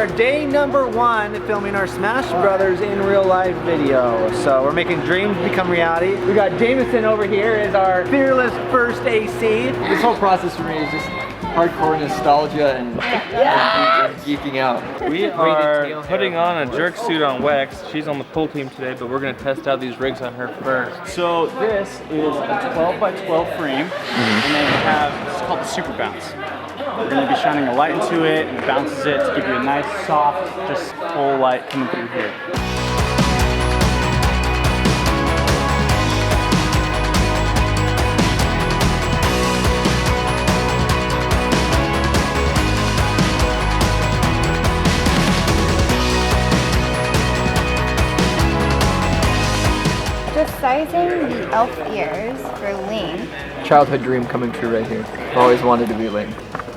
are day number 1 filming our Smash Brothers in real life video. So we're making dreams become reality. We got Jameson over here as our fearless first AC. This whole process for me is just hardcore nostalgia and geeking out. We are putting on a jerk suit on Wex. She's on the pull team today, but we're going to test out these rigs on her first. So this is a 12 by 12 frame, and then we have, it's called the Super Bounce. We're going to be shining a light into it, and it bounces it to give you a nice, soft, just full light coming through here. Just sizing the elf ears for Link. Childhood dream coming true right here. Always wanted to be Link.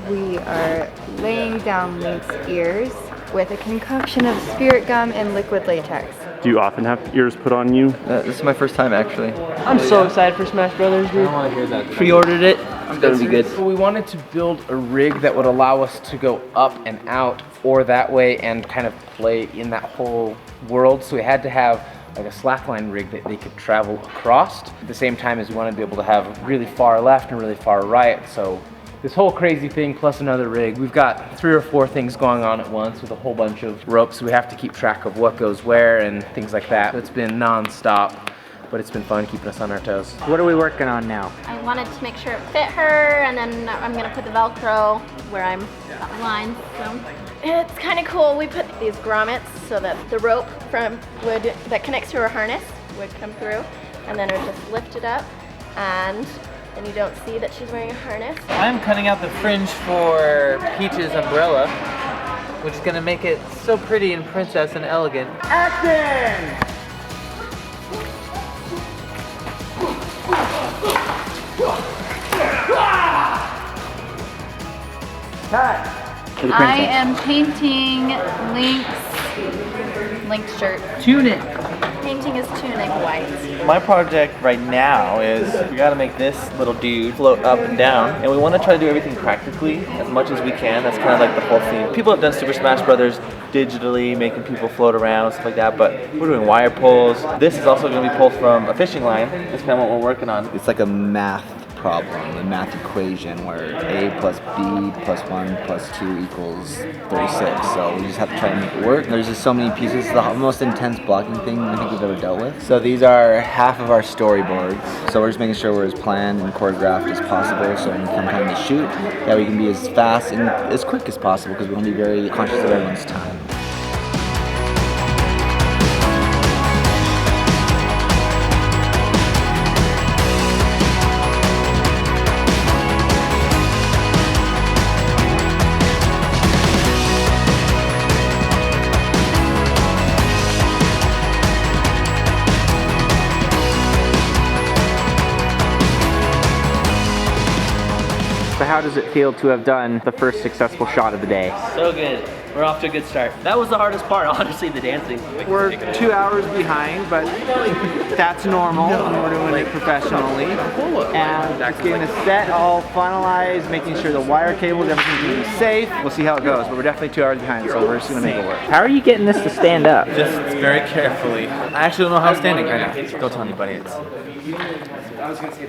We are laying down Link's ears with a concoction of spirit gum and liquid latex. Do you often have ears put on you? This is my first time actually. I'm so excited for Smash Brothers, dude. I want to hear that. Pre-ordered it. It's gonna be good. So we wanted to build a rig that would allow us to go up and out or that way and kind of play in that whole world. So we had to have like a slackline rig that they could travel across. At the same time as we wanted to be able to have really far left and really far right. So this whole crazy thing plus another rig. We've got 3 or 4 things going on at once with a whole bunch of ropes. So we have to keep track of what goes where and things like that. So it's been non-stop, but it's been fun keeping us on our toes. What are we working on now? I wanted to make sure it fit her, and then I'm gonna put the Velcro where I'm got the lines. So it's kind of cool. We put these grommets so that the rope that connects to her harness would come through, and then it would just lift it up, and then you don't see that she's wearing a harness. I'm cutting out the fringe for Peach's umbrella, which is gonna make it so pretty and princess and elegant. Action! I am painting Link's shirt. Tunic. Painting his tunic white. My project right now is we gotta make this little dude float up and down, and we want to try to do everything practically as much as we can. That's kind of like the whole theme. People have done Super Smash Brothers digitally, making people float around and stuff like that, but we're doing wire pulls. This is also going to be pulled from a fishing line. That's kind of what we're working on. It's like a math problem, a math equation where A plus B plus 1 plus 2 equals 36. So we just have to try to make it work. There's just so many pieces. It's the most intense blocking thing I think we've ever dealt with. So these are half of our storyboards. So we're just making sure we're as planned and choreographed as possible. So when we come time to shoot, that we can be as fast and as quick as possible because we want to be very conscious of everyone's time. So how does it feel to have done the first successful shot of the day? So good. We're off to a good start. That was the hardest part, honestly, the dancing. We're 2 hours behind, but that's normal when we're doing it professionally. And just getting the set all finalized, making sure the wire cables, everything's gonna be safe. We'll see how it goes, but we're definitely 2 hours behind, so we're just gonna make it work. How are you getting this to stand up? Just very carefully. I actually don't know how I'm standing right now. Don't tell anybody. It's. I was gonna say.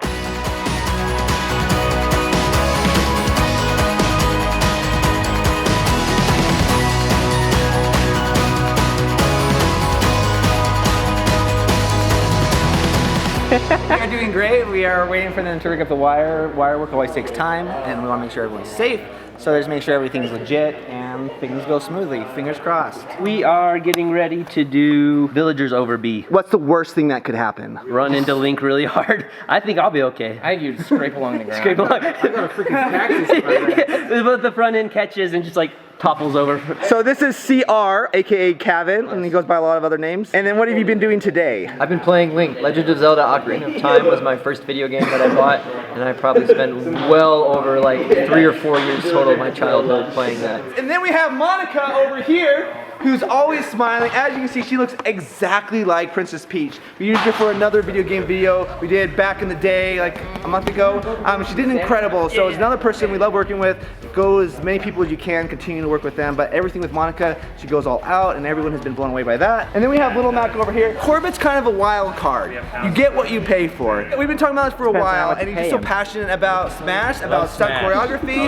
We are doing great. We are waiting for them to rig up the wire. Wire work always takes time, and we want to make sure everyone's safe. So just make sure everything's legit and things go smoothly. Fingers crossed. We are getting ready to do Villagers Over B. What's the worst thing that could happen? Run into Link really hard. I think I'll be okay. I think you'd scrape along the ground. Scrape along. I got a freaking cactus. But the front end catches and just like topples over. So this is CR, aka Cavin, and he goes by a lot of other names. And then what have you been doing today? I've been playing Link. Legend of Zelda Ocarina of Time was my first video game that I bought, and I probably spent well over like 3 or 4 years total of my childhood playing that. And then we have Monica over here. who's always smiling. As you can see, she looks exactly like Princess Peach. We used her for another video game video we did back in the day, like a month ago. She did incredible, so it's another person we love working with. Go as many people as you can, continue to work with them, but everything with Monica, she goes all out, and everyone has been blown away by that. And then we have little Mac over here. Corbett's kind of a wild card. You get what you pay for. We've been talking about this for a while, and he's just so passionate about Smash, about stunt choreography.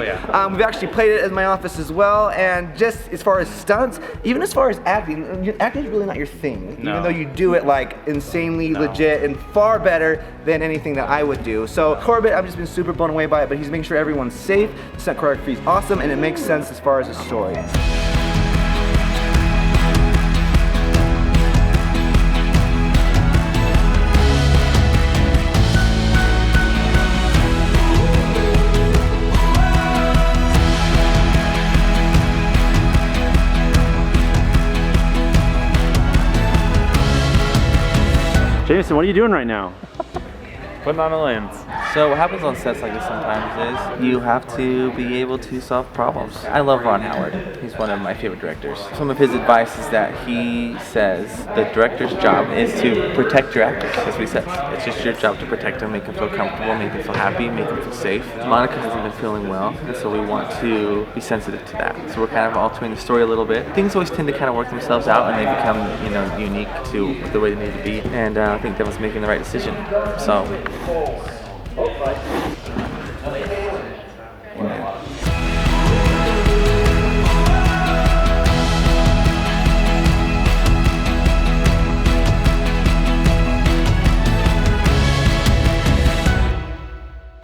We've actually played it in my office as well, and just as far as stunts, even as far as acting, acting is really not your thing, even though you do it like insanely legit and far better than anything that I would do. So Corbett, I've just been super blown away by it, but he's making sure everyone's safe. The stunt choreography is awesome, and it makes sense as far as the story. Jameson, what are you doing right now? Putting on a lens. So what happens on sets like this sometimes is you have to be able to solve problems. I love Ron Howard. He's one of my favorite directors. Some of his advice is that he says the director's job is to protect your actors, as we said. It's just your job to protect them, make them feel comfortable, make them feel happy, make them feel safe. Monica hasn't been feeling well, and so we want to be sensitive to that. So we're kind of altering the story a little bit. Things always tend to kind of work themselves out, and they become, you know, unique to the way they need to be. And I think Devin's making the right decision. So.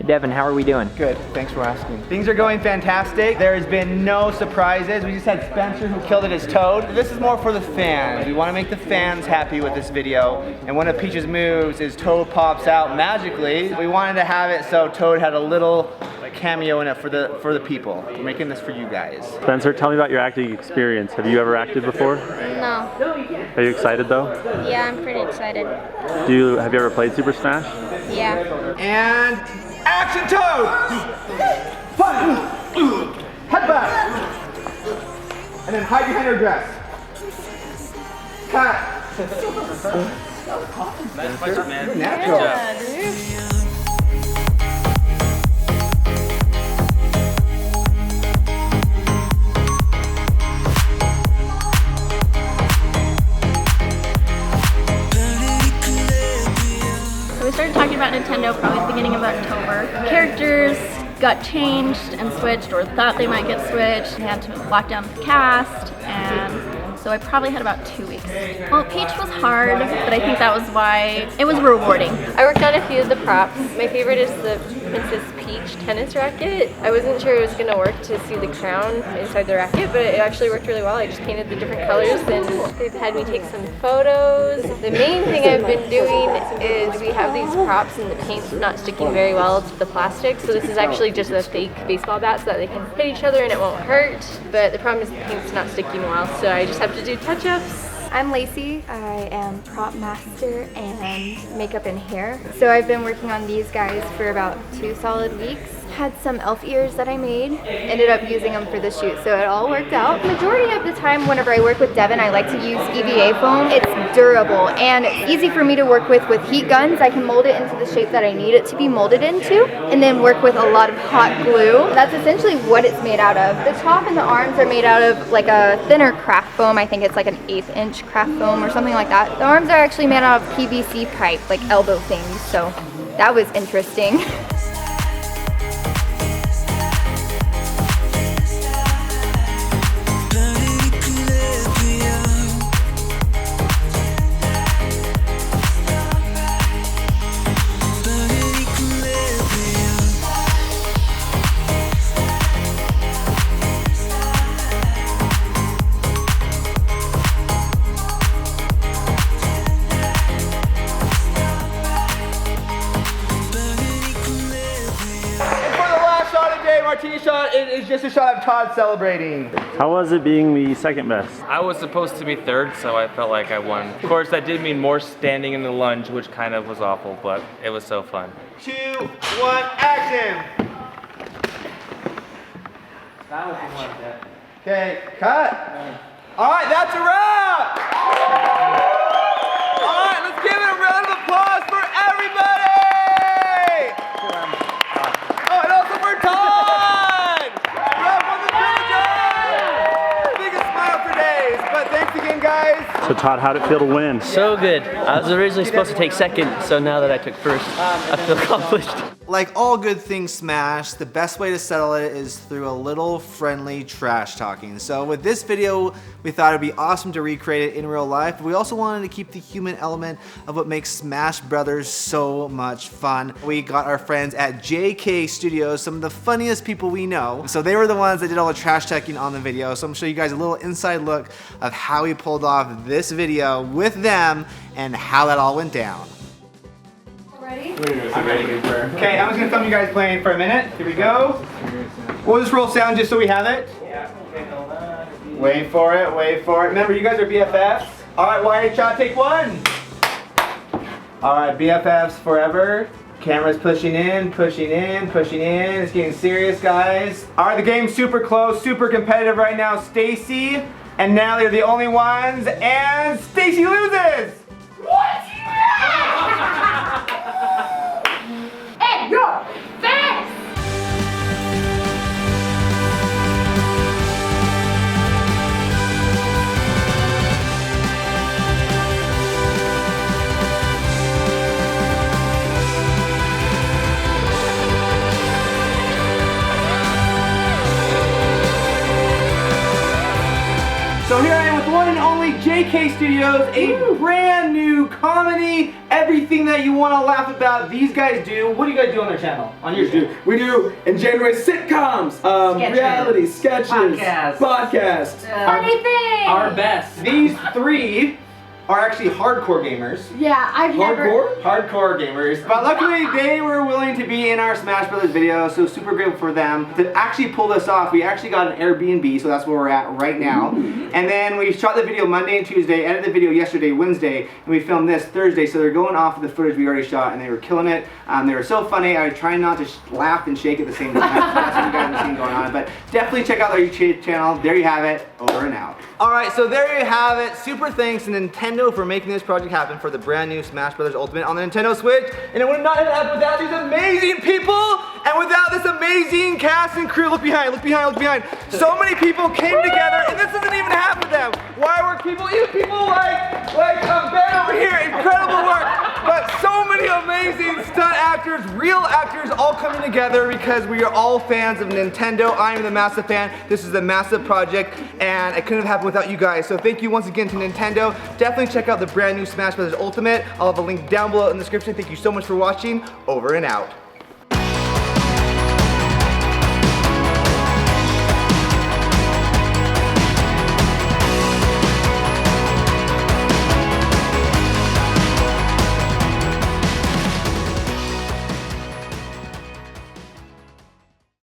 Devin, how are we doing? Good, thanks for asking. Things are going fantastic. There has been no surprises. We just had Spencer who killed it as Toad. This is more for the fans. We want to make the fans happy with this video. And one of Peach's moves is Toad pops out magically. We wanted to have it so Toad had a little cameo in it for the people. We're making this for you guys. Spencer, tell me about your acting experience. Have you ever acted before? No. Are you excited though? Yeah, I'm pretty excited. Have you ever played Super Smash? Yeah. And action, Toad! Fun! Head back! And then hide behind her dress. Cut! Man. Natural. Yeah, dude. We started talking about Nintendo probably at the beginning of October. Characters got changed and switched, or thought they might get switched. We had to lock down the cast, and so I probably had about 2 weeks. Well, Peach was hard, but I think that was why it was rewarding. I worked on a few of the props. My favorite is the Princess Peach tennis racket. I wasn't sure it was going to work to see the crown inside the racket, but it actually worked really well. I just painted the different colors, and they've had me take some photos. The main thing I've been doing is we have these props and the paint's not sticking very well to the plastic, so this is actually just a fake baseball bat so that they can hit each other and it won't hurt, but the problem is the paint's not sticking well, so I just have to do touch-ups. I'm Lacey. I am prop master and makeup and hair. So I've been working on these guys for about 2 solid weeks. Had some elf ears that I made. Ended up using them for the shoot, so it all worked out. Majority of the time whenever I work with Devin, I like to use EVA foam. It's durable and it's easy for me to work with heat guns. I can mold it into the shape that I need it to be molded into, and then work with a lot of hot glue. That's essentially what it's made out of. The top and the arms are made out of like a thinner craft foam. I think it's like an 1/8 inch craft foam or something like that. The arms are actually made out of PVC pipe, like elbow things, so that was interesting. It is just a shot of Todd celebrating. How was it being the second best? I was supposed to be third, so I felt like I won. Of course, that did mean more standing in the lunge, which kind of was awful, but it was so fun. 2, 1, action! Okay, cut! All right, that's a wrap. All right, let's give it a round of applause for everybody. Oh, and also for Todd. Biggest smile for days. But thanks again, guys. So Todd, how'd it feel to win? So good. I was originally supposed to take second, so now that I took first, I feel accomplished. Like all good things Smash, the best way to settle it is through a little friendly trash talking. So with this video, we thought it'd be awesome to recreate it in real life, but we also wanted to keep the human element of what makes Smash Brothers so much fun. We got our friends at JK Studios, some of the funniest people we know. So they were the ones that did all the trash talking on the video. So I'm gonna show you guys a little inside look of how we pulled off this video with them and how that all went down. Ready? I'm ready. Okay, I'm just gonna film you guys playing for a minute. Here we go. We'll just roll sound just so we have it. Wait for it, wait for it. Remember, you guys are BFFs. All right, wide shot, take one. All right, BFFs forever. Camera's pushing in, pushing in, pushing in. It's getting serious, guys. All right, the game's super close, super competitive right now. Stacey and Natalie are the only ones, and Stacey loses. What? Hey, your face! So here I am with one and only JK Studios, a brand new comedy, everything that you want to laugh about. These guys do. What do you guys do on their channel? On your channel? We do in January sitcoms, reality, sketches, podcasts. Funny thing! Our best. These three are actually hardcore gamers. Yeah, I've never... Hardcore gamers. But luckily they were willing to be in our Smash Brothers video, so super grateful for them. To actually pull this off, we actually got an Airbnb, so that's where we're at right now. And then we shot the video Monday and Tuesday, edited the video yesterday, Wednesday, and we filmed this Thursday, so they're going off of the footage we already shot, and they were killing it. They were so funny, I was trying not to laugh and shake at the same time. So that's what you guys have seen going on. But definitely check out their YouTube channel. There you have it. Over and out. Alright, so there you have it. Super thanks to Nintendo for making this project happen for the brand new Smash Brothers Ultimate on the Nintendo Switch. And it would not have happened without these amazing people and without this amazing cast and crew. Look behind, look behind, look behind. So many people came together, and this isn't even half of them. Why were people, even people like Ben over here, incredible work. But so many amazing stunt actors, real actors all coming together because we are all fans of Nintendo. I am the massive fan. This is a massive project, and it couldn't have happened without you guys. So thank you once again to Nintendo. Definitely check out the brand new Smash Brothers Ultimate. I'll have a link down below in the description. Thank you so much for watching. Over and out.